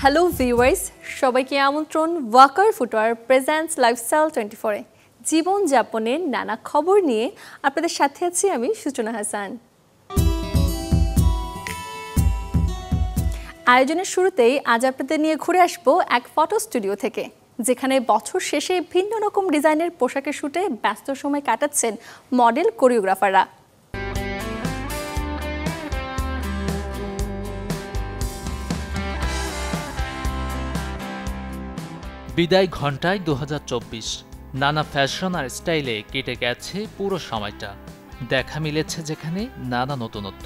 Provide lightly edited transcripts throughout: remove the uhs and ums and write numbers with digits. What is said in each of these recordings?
Hello viewers, সবাইকে আমন্ত্রণ Waker footwear presents lifestyle 24-এ জীবনযাপনের নানা খবর নিয়ে আপনাদের সাথে আছি আমি সূচনা হাসান। আয়োজনের শুরুতেই আজ আপনাদের নিয়ে ঘুরে আসবো এক ফটো স্টুডিও থেকে, যেখানে বছর শেষে ভিন্ন রকম ডিজাইনের পোশাকের শুটে ব্যস্ত সময় কাটাচ্ছেন মডেল কোরিওগ্রাফাররা। বিদায় ঘণ্টায় 2024 নানা ফ্যাশন আর স্টাইলে কেটে গেছে পুরো সময়টা। দেখা মিলেছে যেখানে নানা নতুনত্ব।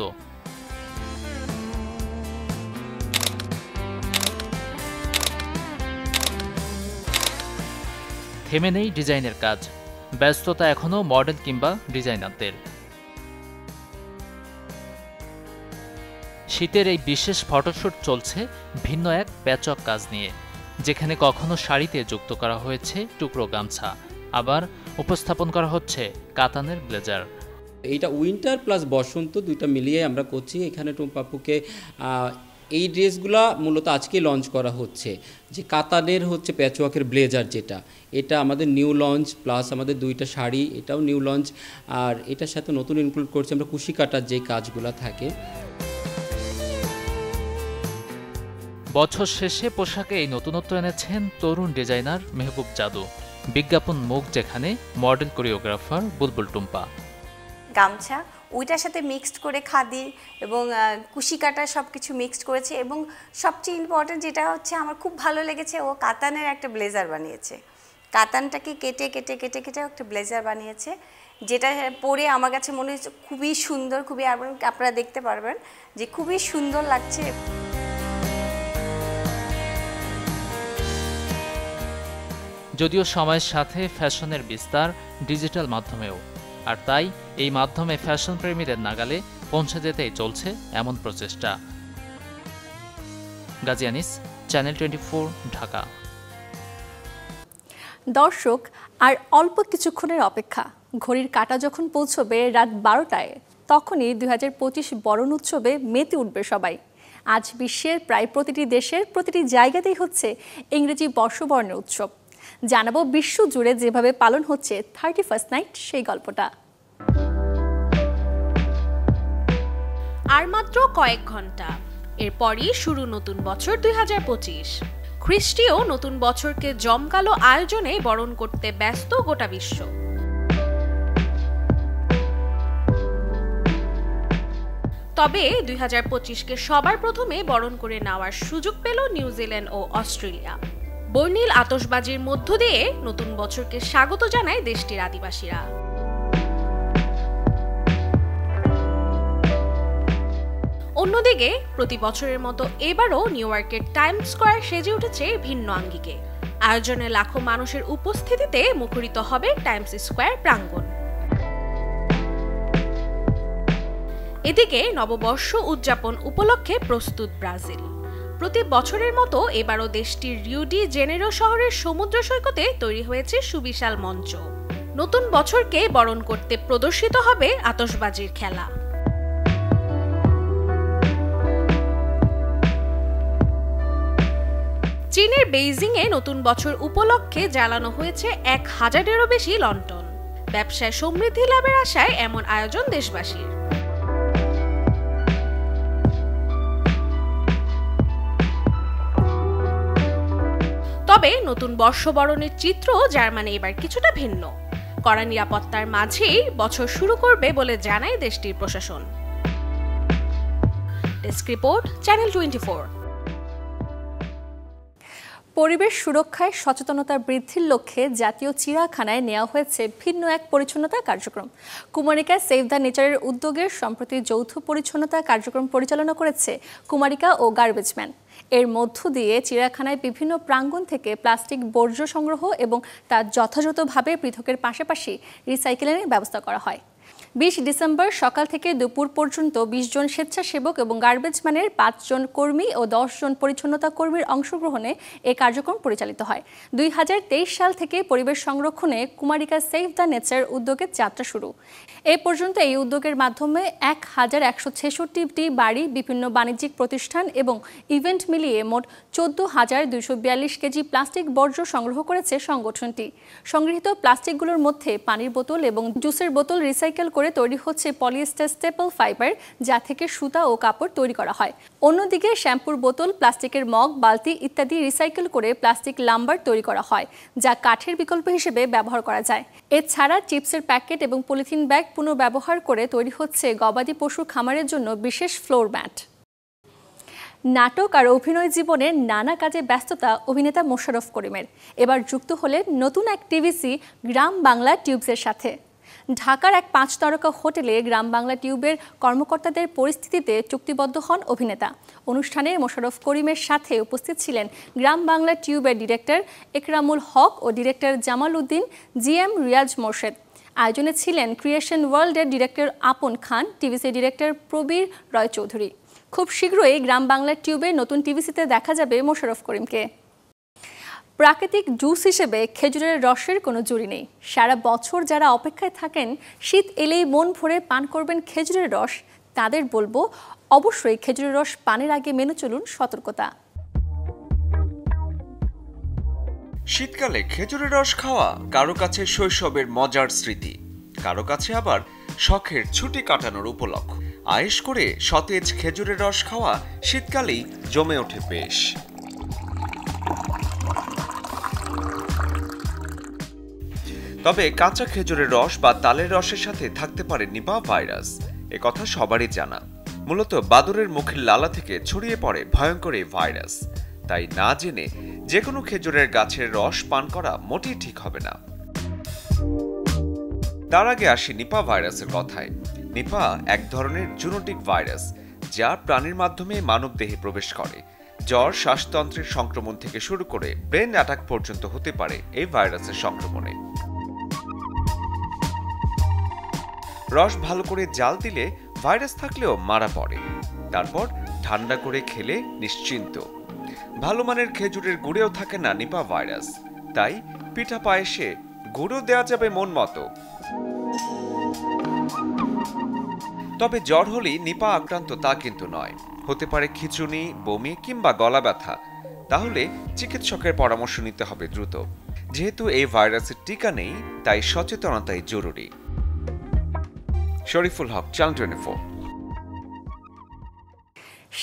থেমে নেই ডিজাইনের কাজ, ব্যস্ততা এখনো মডেল কিংবা ডিজাইনারদের। শীতের এই বিশেষ ফটোশুট চলছে ভিন্ন এক প্যাচক কাজ নিয়ে, যেখানে কখনো শাড়িতে যুক্ত করা হয়েছে টুকরো গামছা, আবার উপস্থাপন করা হচ্ছে কাতানের ব্লেজার। এইটা উইন্টার প্লাস বসন্ত দুইটা মিলিয়ে আমরা করছি। এখানে টুম্পাপুকে এই ড্রেসগুলা মূলত আজকে লঞ্চ করা হচ্ছে, যে কাতানের হচ্ছে প্যাচওয়ার্কের ব্লেজার, যেটা এটা আমাদের নিউ লঞ্চ, প্লাস আমাদের দুইটা শাড়ি এটাও নিউ লঞ্চ। আর এটার সাথে নতুন ইনক্লুড করছি আমরা কুশি কাটার যে কাজগুলো থাকে। বছর শেষে পোশাকে এই নতুনত্ব এনেছেন তরুণ ডিজাইনার মেহবুব জাদু। বিজ্ঞাপন মুখ যেখানে, মডেল কোরিওগ্রাফার বুলবুল টুম্পা। গামছা ওইটার সাথে মিক্সড করে খাদি এবং কুশি কাটা সব কিছু মিক্সড করেছে, এবং সবচেয়ে ইম্পর্টেন্ট যেটা হচ্ছে আমার খুব ভালো লেগেছে, ও কাতানের একটা ব্লেজার বানিয়েছে। কাতানটাকে কেটে কেটে কেটে কেটে একটা ব্লেজার বানিয়েছে, যেটা পরে আমার কাছে মনে হচ্ছে খুবই সুন্দর, খুবই, আপনারা দেখতে পারবেন যে খুবই সুন্দর লাগছে। যদিও সময়ের সাথে ফ্যাশনের বিস্তার ডিজিটাল মাধ্যমেও, আর তাই এই মাধ্যমে ফ্যাশন প্রেমীদের নাগালে পৌঁছে যেতেই চলছে এমন প্রচেষ্টা। গাজী আনিস, চ্যানেল 24, ঢাকা। দর্শক, আর অল্প কিছুক্ষণের অপেক্ষা, ঘড়ির কাঁটা যখন পৌঁছবে রাত 12টায়, তখনই 2025 বরণ উৎসবে মেতে উঠবে সবাই। আজ বিশ্বের প্রায় প্রতিটি দেশের প্রতিটি জায়গাতেই হচ্ছে ইংরেজি বর্ষবরণের উৎসব। জানাবো বিশ্ব জুড়ে যেভাবে পালন হচ্ছে 31st নাইট সেই গল্পটা। আর মাত্র কয়েক ঘন্টা, এরপরই শুরু নতুন বছর 2025। খ্রিস্টীয় নতুন বছরকে জমকালো আয়োজনে বরণ করতে ব্যস্ত গোটা বিশ্ব। তবে 2025কে সবার প্রথমে বরণ করে নেওয়ার সুযোগ পেল নিউজিল্যান্ড ও অস্ট্রেলিয়া। বর্ণিল আতশবাজির মধ্য দিয়ে নতুন বছরকে স্বাগত জানায় দেশটির আদিবাসীরা। অন্যদিকে প্রতি বছরের মতো এবারও নিউ ইয়র্কের টাইমস স্কয়ার সেজে উঠেছে ভিন্ন আঙ্গিকে। আয়োজনে লাখো মানুষের উপস্থিতিতে মুখরিত হবে টাইমস স্কয়ার প্রাঙ্গণ। এদিকে নববর্ষ উদযাপন উপলক্ষে প্রস্তুত ব্রাজিল। প্রতি বছরের মতো এবারও দেশটির রিও ডি জেনেরো শহরের সমুদ্র সৈকতে তৈরি হয়েছে সুবিশাল মঞ্চ। নতুন বছরকে বরণ করতে প্রদর্শিত হবে আতশবাজির খেলা। চীনের বেইজিংয়ে নতুন বছর উপলক্ষে জ্বালানো হয়েছে 1000-এরও বেশি লন্ঠন। ব্যবসায় সমৃদ্ধি লাভের আশায় এমন আয়োজন দেশবাসীর। তবে নতুন বর্ষবরণের চিত্র জার্মানি এবার কিছুটা ভিন্ন। কড়া নিরাপত্তার মাঝেই বছর শুরু করবে বলে জানায় দেশটির প্রশাসন। Desk report, channel 24। পরিবেশ সুরক্ষায় সচেতনতা বৃদ্ধির লক্ষ্যে জাতীয় চিড়িয়াখানায় নেওয়া হয়েছে ভিন্ন এক পরিচ্ছন্নতা কার্যক্রম। কুমারিকা সেভ দ্য নেচারের উদ্যোগে সম্প্রতি যৌথ পরিচ্ছন্নতা কার্যক্রম পরিচালনা করেছে কুমারিকা ও গার্বেজম্যান। এর মধ্য দিয়ে চিড়িয়াখানায় বিভিন্ন প্রাঙ্গণ থেকে প্লাস্টিক বর্জ্য সংগ্রহ এবং তা যথাযথভাবে পৃথকের পাশাপাশি রিসাইকেলিংয়ের ব্যবস্থা করা হয়। 20 ডিসেম্বর সকাল থেকে দুপুর পর্যন্ত 20 জন স্বেচ্ছাসেবক এবং গার্বেজ ম্যানের 5 জন কর্মী ও 10 জন পরিচ্ছন্নতা কর্মীর অংশগ্রহণে এই কার্যক্রম পরিচালিত হয়। 2023 সাল থেকে পরিবেশ সংরক্ষণে কুমারিকা সেভ দ্য নেচার উদ্যোগের যাত্রা শুরু। এ পর্যন্ত এই উদ্যোগের মাধ্যমে 1166টি বাড়ি, বিভিন্ন বাণিজ্যিক প্রতিষ্ঠান এবং ইভেন্ট মিলিয়ে মোট 14,242 কেজি প্লাস্টিক বর্জ্য সংগ্রহ করেছে সংগঠনটি। সংগৃহীত প্লাস্টিকগুলোর মধ্যে পানির বোতল এবং জুসের বোতল রিসাইকেল করে তৈরি হচ্ছে পলিয়েস্টার স্টেপল ফাইবার, যা থেকে সুতা ও কাপড় তৈরি করা হয়। অন্যদিকে শ্যাম্পুর বোতল, প্লাস্টিকের মগ, বালতি ইত্যাদি রিসাইকেল করে প্লাস্টিক লাম্বার তৈরি করা হয়, যা কাঠের বিকল্প হিসেবে ব্যবহার করা যায়। এছাড়া চিপসের প্যাকেট এবং পলিথিন ব্যাগ পুনর্ব্যবহার করে তৈরি হচ্ছে গবাদি পশুর খামারের জন্য বিশেষ ফ্লোর ম্যাট। নাটক আর অভিনয় জীবনের নানা কাজে ব্যস্ততা অভিনেতা মোশাররফ করিমের। এবার যুক্ত হলেন নতুন এক টিভিসি গ্রাম বাংলা টিউবসের সাথে। ঢাকার এক 5 তারকা হোটেলে গ্রাম বাংলা টিউবের কর্মকর্তাদের পরিস্থিতিতে চুক্তিবদ্ধ হন অভিনেতা। অনুষ্ঠানে মোশাররফ করিমের সাথে উপস্থিত ছিলেন গ্রাম বাংলা টিউবের ডিরেক্টর একরামুল হক ও ডিরেক্টর জামাল উদ্দিন, জিএম রিয়াজ মোর্শেদ। আয়োজনে ছিলেন ক্রিয়েশন ওয়ার্ল্ডের ডিরেক্টর আপন খান, টিভিসি ডিরেক্টর প্রবীর রয় চৌধুরী। খুব শীঘ্রই গ্রাম বাংলা টিউবে নতুন টিভিসিতে দেখা যাবে মোশাররফ করিমকে। প্রাকৃতিক জুস হিসেবে খেজুরের রসের কোনো জুড়ি নেই। সারা বছর যারা অপেক্ষায় থাকেন শীত এলেই মন ভরে পান করবেন খেজুরের রস, তাদের বলবো অবশ্যই খেজুরের রস পানের আগে মেনে চলুন সতর্কতা। শীতকালে খেজুরের রস খাওয়া কারো কাছে শৈশবের মজার স্মৃতি, কারো কাছে আবার শখের ছুটি কাটানোর উপলক্ষ। আয়েশ করে সতেজ খেজুরের রস খাওয়া শীতকালেই জমে ওঠে বেশ। তবে কাঁচা খেজুরের রস বা তালের রসের সাথে থাকতে পারে নিপা ভাইরাস, একথা সবারই জানা। মূলত বাদুড়ের মুখের লালা থেকে ছড়িয়ে পড়ে ভয়ঙ্কর এই ভাইরাস, তাই না জেনে যে কোনো খেজুরের গাছের রস পান করা মোটেই ঠিক হবে না। তার আগে আসি নিপা ভাইরাসের কথায়। নিপা এক ধরনের জুনোটিক ভাইরাস, যা প্রাণীর মাধ্যমে মানব দেহে প্রবেশ করে। জ্বর, শ্বাসতন্ত্রের সংক্রমণ থেকে শুরু করে ব্রেন অ্যাটাক পর্যন্ত হতে পারে এই ভাইরাসের সংক্রমণে। রস ভালো করে জাল দিলে ভাইরাস থাকলেও মারা পড়ে, তারপর ঠান্ডা করে খেলে নিশ্চিন্ত। ভালো মানের খেজুরের গুড়েও থাকে না নিপা ভাইরাস, তাই পিঠা পায়েসে গুড়ও দেওয়া যাবে মন মতো। তবে জ্বর হলেই নিপা আক্রান্ত তা কিন্তু নয়, হতে পারে খিঁচুনি, বমি কিংবা গলা ব্যথা। তাহলে চিকিৎসকের পরামর্শ নিতে হবে দ্রুত। যেহেতু এই ভাইরাসের টিকা নেই, তাই সচেতনতাই জরুরি। শরীফুল হক, চ্যানেল 24।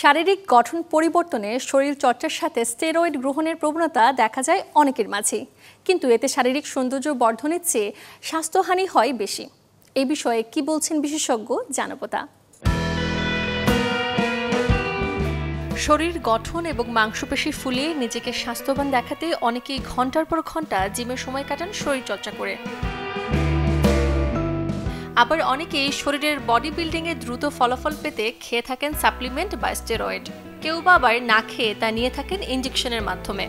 শারীরিক গঠন পরিবর্তনে শরীর চর্চার সাথে স্টেরয়েড গ্রহণের প্রবণতা দেখা যায় অনেকের মাঝে, কিন্তু এতে শারীরিক সৌন্দর্য বর্ধনের চেয়ে স্বাস্থ্যহানি হয় বেশি। এই বিষয়ে কি বলছেন বিশেষজ্ঞ, জানাবো তা। শরীর গঠন এবং মাংসপেশি ফুলিয়ে নিজেকে স্বাস্থ্যবান দেখাতে অনেকেই ঘন্টার পর ঘন্টা জিমে সময় কাটান শরীরচর্চা করে। আবার অনেকেই শরীরের বডি বিল্ডিংয়ে দ্রুত ফলাফল পেতে খেয়ে থাকেন সাপ্লিমেন্ট বা স্টেরয়েড। কেউ বা আবার না খেয়ে তা নিয়ে থাকেন ইনজেকশনের মাধ্যমে।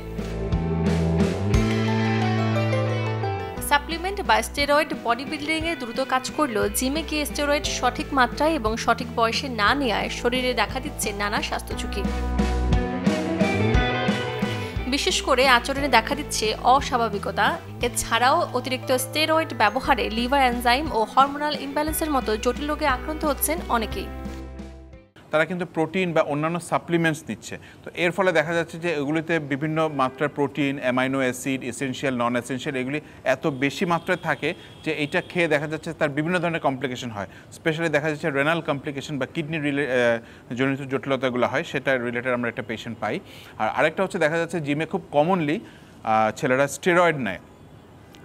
সাপ্লিমেন্ট বা স্টেরয়েড বডি বিল্ডিংয়ে দ্রুত কাজ করলেও জিমে গিয়ে স্টেরয়েড সঠিক মাত্রায় এবং সঠিক বয়সে না নেওয়ায় শরীরে দেখা দিচ্ছে নানা স্বাস্থ্য ঝুঁকি। বিশেষ করে আচরণে দেখা দিচ্ছে অস্বাভাবিকতা। এছাড়াও অতিরিক্ত স্টেরয়েড ব্যবহারে লিভার এনজাইম ও হরমোনাল ইমব্যালেন্সের মতো জটিল রোগে আক্রান্ত হচ্ছেন অনেকেই। তারা কিন্তু প্রোটিন বা অন্যান্য সাপ্লিমেন্টস নিচ্ছে, তো এর ফলে দেখা যাচ্ছে যে এগুলিতে বিভিন্ন মাত্রার প্রোটিন, অ্যামাইনো অ্যাসিড, এসেনশিয়াল, নন এসেনশিয়াল এগুলি এত বেশি মাত্রায় থাকে যে এইটা খেয়ে দেখা যাচ্ছে তার বিভিন্ন ধরনের কমপ্লিকেশন হয়। স্পেশালি দেখা যাচ্ছে রেনাল কমপ্লিকেশন বা কিডনি জনিত জটিলতাগুলো হয়, সেটা রিলেটেড আমরা একটা পেশেন্ট পাই। আর আরেকটা হচ্ছে দেখা যাচ্ছে জিমে খুব কমনলি ছেলেরা স্টেরয়েড নেয়,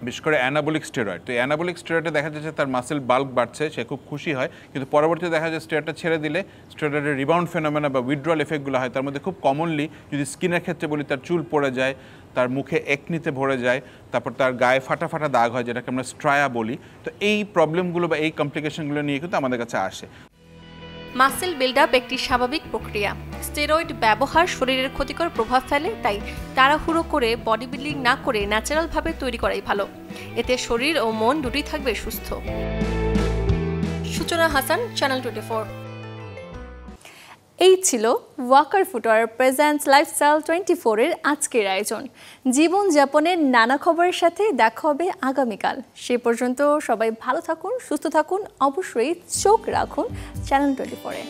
বিশেষ করে অ্যানাবলিক স্টেরয়েড। তো অ্যানাবলিক স্টেরয়েডে দেখা যাচ্ছে তার মাসেল বাল্ক বাড়ছে, সে খুব খুশি হয়, কিন্তু পরবর্তীতে দেখা যায় স্টেরয়েডটা ছেড়ে দিলে স্টেরয়েডের রিবাউন্ড ফেনোমেনা বা উইথড্রয়াল এফেক্টগুলো হয়। তার মধ্যে খুব কমনলি যদি স্কিনের ক্ষেত্রে বলি, তার চুল পড়ে যায়, তার মুখে একনিতে ভরে যায়, তারপর তার গায়ে ফাটা ফাটা দাগ হয়, যেটাকে আমরা স্ট্রায়া বলি। তো এই প্রবলেমগুলো বা এই কমপ্লিকেশনগুলো নিয়ে কিন্তু আমাদের কাছে আসে। মাসেল বিল্ড আপ একটি স্বাভাবিক প্রক্রিয়া। স্টেরয়েড ব্যবহার শরীরের ক্ষতিকর প্রভাব ফেলে, তাই তাড়াহুড়ো করে বডি বিল্ডিং না করে ন্যাচারালভাবে তৈরি করাই ভালো। এতে শরীর ও মন দুটোই থাকবে সুস্থ। সূচনা হাসান, চ্যানেল 24। এই ছিল ওয়াকার ফুটওয়ার প্রেজেন্টস লাইফস্টাইল 24 এর আজকের আয়োজন। জীবনযাপনের নানা খবরের সাথে দেখা হবে আগামীকাল। সে পর্যন্ত সবাই ভালো থাকুন, সুস্থ থাকুন, অবশ্যই চোখ রাখুন চ্যানেল 24-এ।